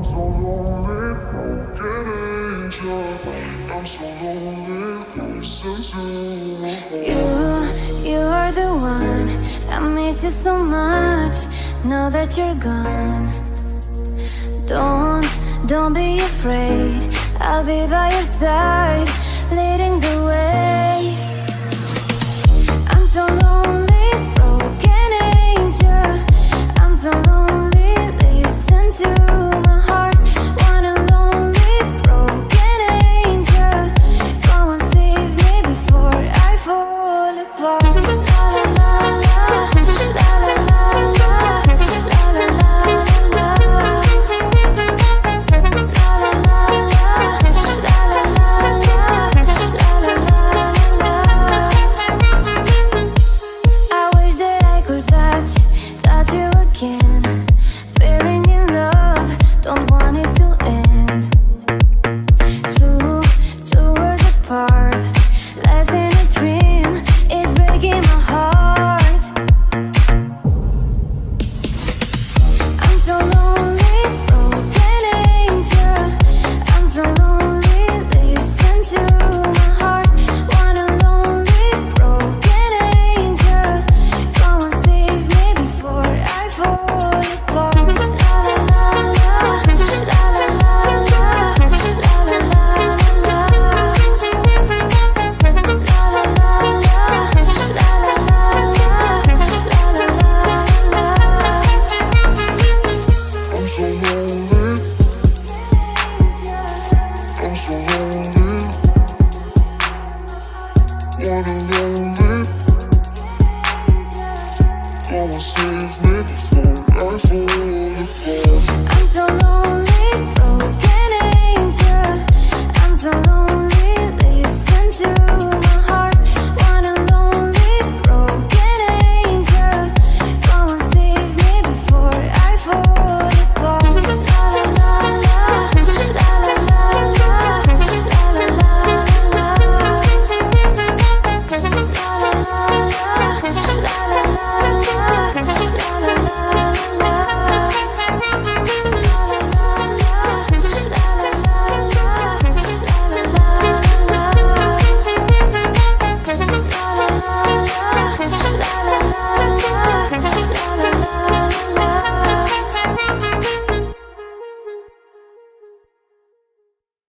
so lonely, broken angel. I'm so lonely, listen to me. You are the one. I miss you so much. Now that you're gone, don't be afraid. I'll be by your side, leading the way. I'm so lonely, broken angel. I'm so lonely.